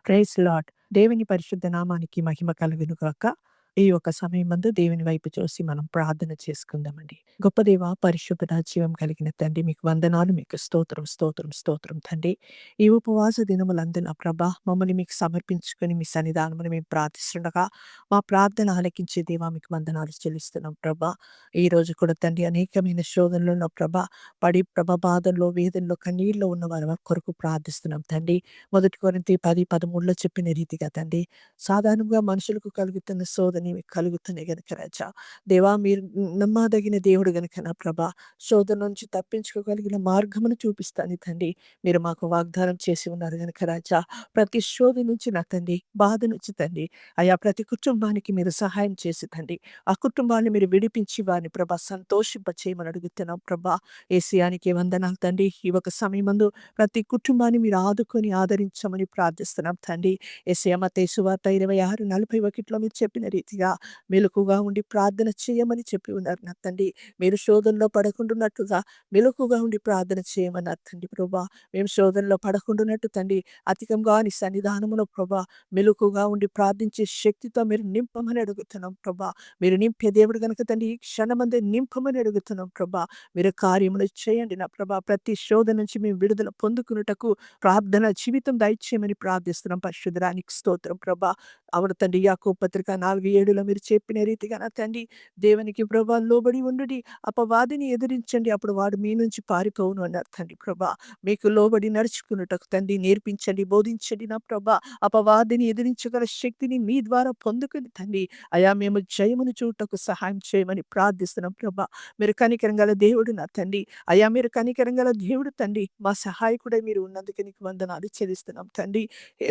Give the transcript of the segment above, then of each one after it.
Praise lord. దేవుని పరిశుద్ధ నామానికి మహిమ కలుగును గాక. ఈ యొక్క సమయమందు దేవుని వైపు చూసి మనం ప్రార్థన చేసుకుందామండి. గొప్ప దేవ, పరిశుద్ధుడ, జీవం కలిగిన తండ్రి, మీకు వందనాలు, మీకు స్తోత్రం, స్తోత్రం, స్తోత్రం తండ్రి. ఈ ఉపవాస దినములందు నా ప్రభా మమ్మల్ని మీకు సమర్పించుకొని మీ సన్నిధానమున మేము ప్రార్థిస్తుండగా, మా ప్రార్థన ఆలకించే దేవా మీకు వందనాలు చెల్లిస్తున్నాం ప్రభా. ఈ రోజు కూడా తండ్రి అనేకమైన శోధనలో నా ప్రభా పడి బాధల్లో, వేదనలో, కన్నీళ్ళలో ఉన్న వారి కొరకు ప్రార్థిస్తున్నాం తండ్రి. మొదటి కొరింథీ 10:13 చెప్పిన రీతిగా తండ్రి, సాధారణంగా మనుషులకు కలుగుతున్న శోధన మీకు కలుగుతున్నాయి గనుక రాజా, దేవా మీరు నమ్మదగిన దేవుడు గనుక నా ప్రభా, శోధన నుంచి తప్పించుకోగలిగిన మార్గమును చూపిస్తాను తండ్రి. మీరు మాకు వాగ్దానం చేసి ఉన్నారు గనుక రాజా, ప్రతి శోధన నుంచి నా తండ్రి, బాధ నుంచి తండ్రి, అయా ప్రతి కుటుంబానికి మీరు సహాయం చేసి తండ్రి, ఆ కుటుంబాన్ని మీరు విడిపించి వారిని ప్రభా సంతోషింప చేయమని అడుగుతున్నాం ప్రభా. ఏసియానికి వందనాలు తండ్రి. ఈ ఒక సమయమందు ప్రతి కుటుంబాన్ని మీరు ఆదుకొని ఆదరించమని ప్రార్థిస్తున్నాం తండ్రి. యేసయ్య మత్తయి సువార్త 26:41 మీరు చెప్పిన రీతిగా మెలకుగా ఉండి ప్రార్థన చేయమని చెప్పి ఉన్నారు నా తండ్రి. మీరు శోధనలో పడకుండున్నట్టుగా మెలకుగా ఉండి ప్రార్థన చేయమన్నారు తండ్రి ప్రభా. మేము శోధనలో పడకుండున్నట్టు తండ్రి, అధికంగా నీ సన్నిధానములో ప్రభా మెలకుగా ఉండి ప్రార్థించే శక్తితో మీరు నింపమని అడుగుతున్నాం ప్రభా. మీరు నింపే దేవుడు గనుక తండ్రి, ఈ క్షణమందే నింపమని అడుగుతున్నాం ప్రభా. మీరు కార్యములు చేయండి నా ప్రభా. ప్రతి శోధన నుంచి మేము విడుదల పొందుకున్నటకు ప్రార్థన జీవితం దయచేయమని ప్రార్థిస్తున్నాం. పరిశుద్ధరానికి స్తోత్రం ప్రభా. అవును తండ్రి, యాకోబు పత్రిక 4:7 మీరు చెప్పిన రీతిగా నా తండ్రి, దేవునికి ప్రభా లోబడి ఉండుడి, అపవాదిని ఎదిరించండి, అప్పుడు వాడు మీ నుంచి పారిపోవును అన్నారు తండ్రి ప్రభా. మీకు లోబడి నడుచుకున్నటకు తండ్రి నేర్పించండి, బోధించండి నా ప్రభా. అపవాదిని ఎదిరించగల శక్తిని మీ ద్వారా పొందుకుని తండ్రి, అయా మేము జయమును చూడటకు సహాయం చేయమని ప్రార్థిస్తున్నాం ప్రభా. మీరు కనికరం గల దేవుడు నా తండ్రి, అయ్యా మీరు కనికరం గల దేవుడు తండ్రి, మా సహాయకుడై మీరు ఉన్నందుకు నీకు వందనాలు చెల్లిస్తున్నాం తండ్రి.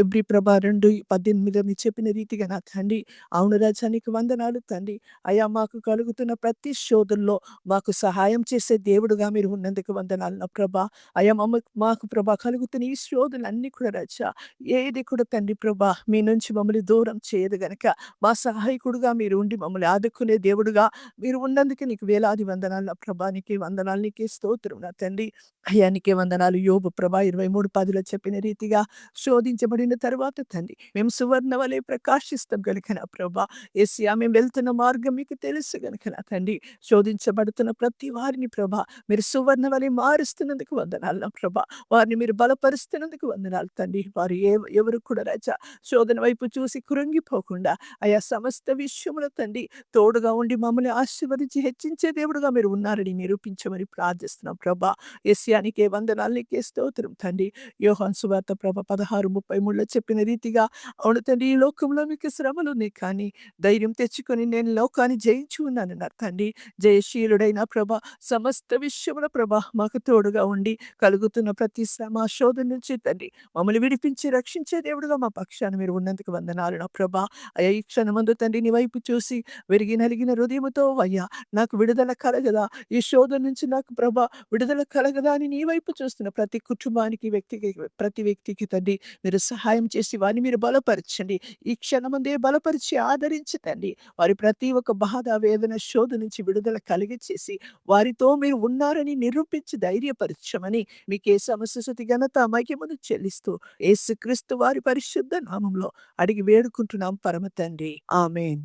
ఎబ్రీ ప్రభా 2:18 మీరు చెప్పిన రీతిగా నా తండ్రి, అవును రాజా నీకు వందనాలు తండ్రి. అయ్యా మాకు కలుగుతున్న ప్రతి శోధనలో మాకు సహాయం చేసే దేవుడుగా మీరు ఉన్నందుకు వందనాలు నా ప్రభా. అయ్యా మాకు ప్రభా కలుగుతున్న ఈ శోధనలన్నీ కూడా రాజా, ఏది కూడా తండ్రి ప్రభా మీ నుంచి మమ్మల్ని దూరం చేయదు గనక, మా సహాయకుడుగా మీరు ఉండి మమ్మల్ని ఆదుకునే దేవుడుగా మీరు ఉన్నందుకే నీకు వేలాది వందనాలు నా ప్రభా. నీకే వందనాలు, నీకే స్తోత్రం నా తండ్రి. అయ్యా నీకే వందనాలు. యోబు ప్రభా 23:10 చెప్పిన రీతిగా శోధించబడిన తరువాత తండ్రి, మేము సువర్ణ వలె ప్రకాశిస్తాం గనుక నా ప్రభా. యేసయ్యా మేము వెళ్తున్న మార్గం మీకు తెలుసు గనుక నా తండ్రి, శోధించబడుతున్న ప్రతి వారిని ప్రభా మీరు సువర్ణ వలె మారుస్తున్నందుకు వందనాలు నా ప్రభా. వారిని మీరు బలపరుస్తున్నందుకు వందనాలు తండ్రి. వారు ఎవరు కూడా రాజా శోధన వైపు చూసి కృంగిపోకుండా అయా సమస్త విషయముల తండ్రి తోడుగా ఉండి మమ్మల్ని ఆశీర్వదించి హెచ్చించే దేవుడుగా మీరు ఉన్నారని నిరూపించమని ప్రార్థిస్తున్నాం ప్రభా. యేసయ్యానికే వందనాలు, నీకే స్తోత్రం తండ్రి. యోహాను సువార్త ప్రభ 16:33 చెప్పిన రీతిగా, అవును తండ్రి, ఈ లోకంలో మీకు శ్రమలున్నాయి కానీ ధైర్యం తెచ్చుకొని నేను లోకాన్ని జయించి ఉన్నానన్నారు తండ్రి. జయశీలుడైన ప్రభ సమస్త విషయముల ప్రభ మాకు తోడుగా ఉండి కలుగుతున్న ప్రతి శ్రమ శోధన నుంచి తండ్రి మమ్మల్ని విడిపించి రక్షించే దేవుడుగా మా పక్షాన మీరు ఉన్నందుకు వందనాలు నా ప్రభా. అయ్యా ఈ క్షణమందు తండ్రి నీ వైపు చూసి విరిగి నలిగిన హృదయముతో అయ్యా నాకు విడుదల కలగదా, ఈ శోధన నుంచి నాకు ప్రభా విడుదల కలగదా అని నీ వైపు చూస్తున్న ప్రతి కుటుంబానికి, ప్రతి వ్యక్తికి తండ్రి మీరు సహాయం చేసి వారిని మీరు బలపరచండి. ఈ క్షణమందే బలపరిచి ఆదరించి తండ్రి వారి ప్రతి ఒక్క బాధ, వేదన, శోధన నుంచి విడుదల కలిగచేసి వారితో మీరు ఉన్నారని నిరూపించి ధైర్యపరచమని మీకే సమస్త స్తుతి ఘనత మహిమను చెల్లిస్తూ యేసుక్రీస్తు వారి పరిశుద్ధ నామంలో అడిగి వేడుకుంటున్నాం పరమ తండ్రి. ఆమేన్.